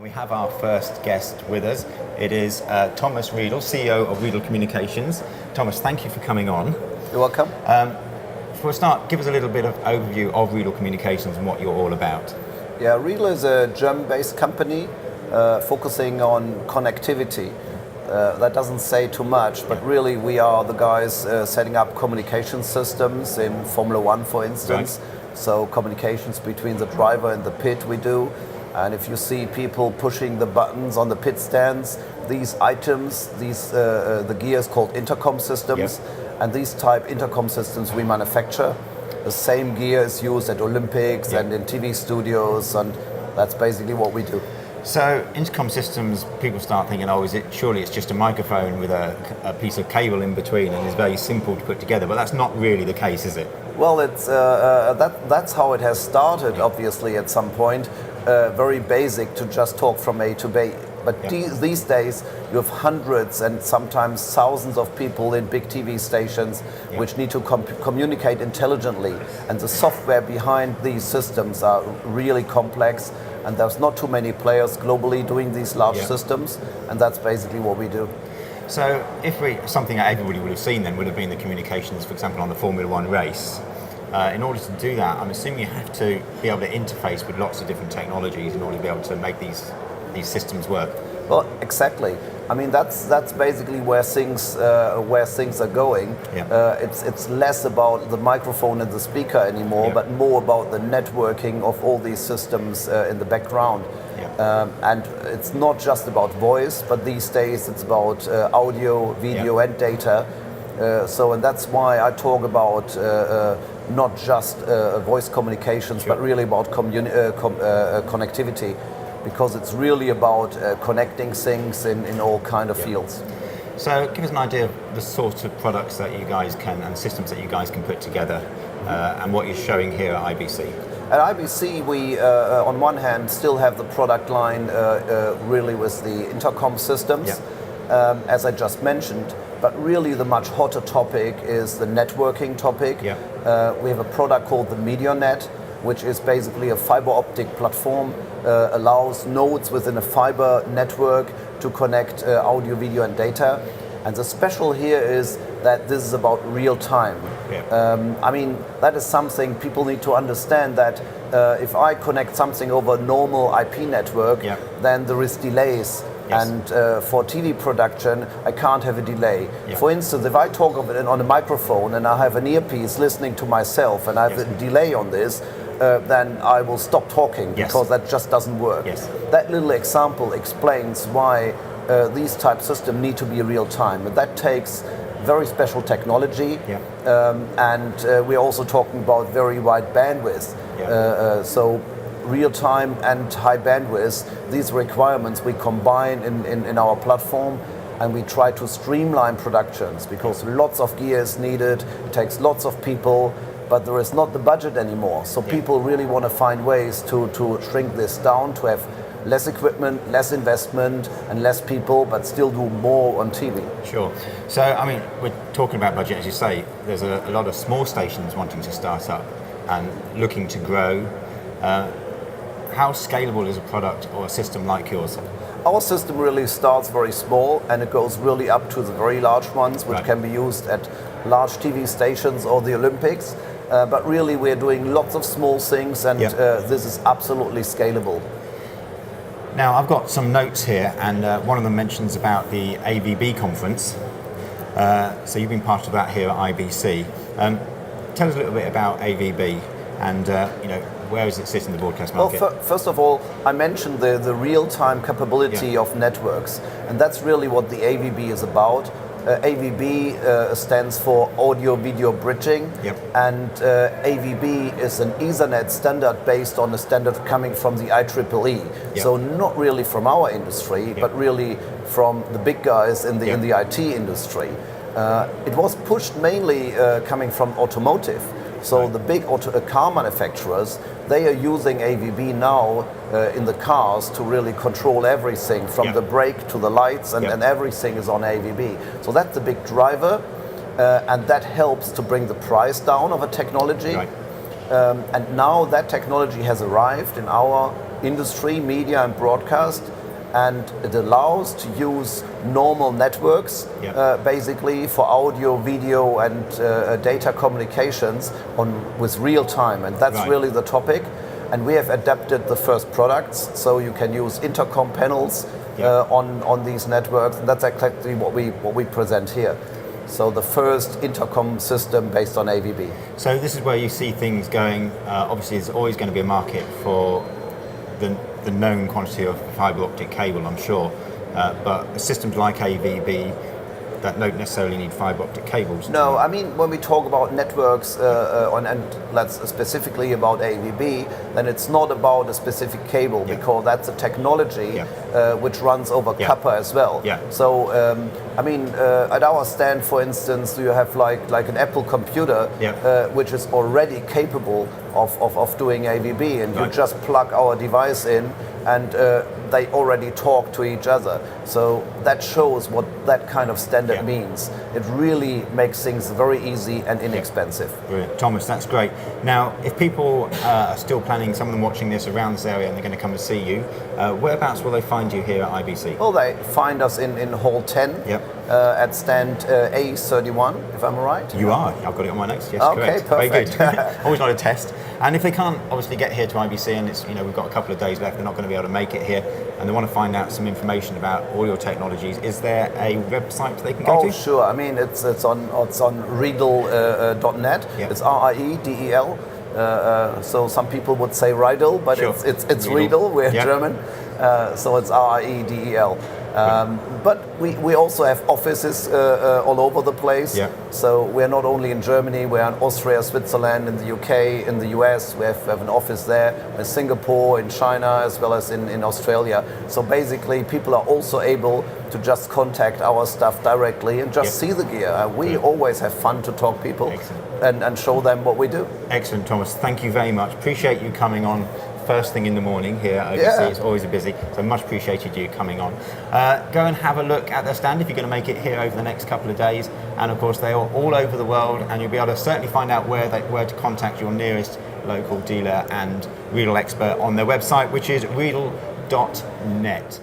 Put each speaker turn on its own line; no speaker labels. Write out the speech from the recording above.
We have our first guest with us. It is Thomas Riedel, CEO of Riedel Communications. Thomas, thank you for coming on.
You're welcome.
For a start, give us a little bit of overview of Riedel Communications and what you're all about.
Yeah, Riedel is a German-based company focusing on connectivity. That doesn't say too much, but really we are the guys setting up communication systems in Formula One, for instance. Right. So communications between the driver and the pit we do. And if you see people pushing the buttons on the pit stands, these items, the gear is called intercom systems, and these type intercom systems we manufacture. The same gear is used at Olympics and in TV studios, and that's basically what we do.
So intercom systems, people start thinking, surely it's just a microphone with a piece of cable in between and it's very simple to put together, but that's not really the case, is it?
Well, it's that's how it has started, obviously, at some point. Very basic to just talk from A to B. But these days you have hundreds and sometimes thousands of people in big TV stations which need to communicate intelligently. And the software behind these systems are really complex. And there's not too many players globally doing these large systems. And that's basically what we do.
So something that everybody would have seen then would have been the communications, for example, on the Formula One race. In order to do that, I'm assuming you have to be able to interface with lots of different technologies in order to be able to make these systems work.
Well, exactly. I mean, that's basically where things are going. It's less about the microphone and the speaker anymore, but more about the networking of all these systems in the background. And it's not just about voice, but these days it's about audio, video, and data. And that's why I talk about not just voice communications, but really about connectivity, because it's really about connecting things in all kind of fields.
So give us an idea of the sort of products that you guys can, and systems that you guys can put together, and what you're showing here at IBC.
At IBC, we, on one hand, still have the product line really with the intercom systems, as I just mentioned. But really the much hotter topic is the networking topic. We have a product called the MediaNet, which is basically a fiber optic platform, allows nodes within a fiber network to connect audio, video and data. And the special here is that this is about real time. I mean, that is something people need to understand, that if I connect something over a normal IP network, then there is delays. And for TV production, I can't have a delay. For instance, if I talk of it on a microphone and I have an earpiece listening to myself and I have a delay on this, then I will stop talking because that just doesn't work. That little example explains why these type systems need to be real time. And that takes very special technology. And we're also talking about very wide bandwidth. So real-time and high bandwidth, these requirements we combine in our platform, and we try to streamline productions because lots of gear is needed, it takes lots of people, but there is not the budget anymore. So people really want to find ways to shrink this down, to have less equipment, less investment and less people, but still do more on TV.
Sure. So, I mean, we're talking about budget, as you say. There's a lot of small stations wanting to start up and looking to grow. How scalable is a product or a system like yours?
Our system really starts very small and it goes really up to the very large ones, which can be used at large TV stations or the Olympics. But really we're doing lots of small things, and this is absolutely scalable.
Now, I've got some notes here, and one of them mentions about the AVB conference. So you've been part of that here at IBC. Tell us a little bit about AVB and where does it sit in the broadcast market?
Well, first of all, I mentioned the real-time capability of networks, and that's really what the AVB is about. AVB stands for Audio Video Bridging, and AVB is an Ethernet standard based on a standard coming from the IEEE. So not really from our industry, but really from the big guys in the IT industry. It was pushed mainly coming from automotive. So the big car manufacturers, they are using AVB now in the cars to really control everything from the brake to the lights, and everything is on AVB. So that's the big driver, and that helps to bring the price down of a technology. And now that technology has arrived in our industry, media and broadcast, and it allows to use normal networks basically for audio, video and data communications with real time, and that's really the topic. And we have adapted the first products, so you can use intercom panels on these networks, and that's exactly what we present here. So the first intercom system based on AVB.
So this is where you see things going. Obviously, there's always going to be a market for the known quantity of fibre optic cable, I'm sure, but systems like AVB that don't necessarily need fibre optic cables.
No, I mean, when we talk about networks and let's specifically about AVB, then it's not about a specific cable because that's a technology which runs over copper as well. So, I mean, at our stand, for instance, you have like an Apple computer which is already capable of doing AVB, and you just plug our device in and they already talk to each other. So that shows what that kind of standard means. It really makes things very easy and inexpensive.
Brilliant. Thomas, that's great. Now, if people are still planning, some of them watching this around this area and they're going to come and see you, whereabouts will they find you here at IBC?
Well, they find us in Hall 10 at stand A31, if I'm right.
You are. I've got it on my notes. Yes,
okay,
correct.
perfect.
Very good. Always not a test. And if they can't obviously get here to IBC, and it's, we've got a couple of days left, they're not going to be able to make it here, and they want to find out some information about all your technologies, is there a website they can go to?
Oh, sure. I mean, it's on Riedel.net. It's Riedel. So some people would say Riedel, but it's Riedel. We're German, so it's Riedel. But we also have offices all over the place. So we're not only in Germany, we're in Austria, Switzerland, in the UK, in the US. We have an office there, in Singapore, in China, as well as in Australia. So basically, people are also able to just contact our staff directly and just see the gear. We always have fun to talk people and show them what we do.
Excellent, Thomas. Thank you very much. Appreciate you coming on first thing in the morning here at IBC. It's always a busy, so much appreciated you coming on. Go and have a look at their stand if you're going to make it here over the next couple of days, and of course they are all over the world, and you'll be able to certainly find out where to contact your nearest local dealer and Riedel expert on their website, which is riedel.net.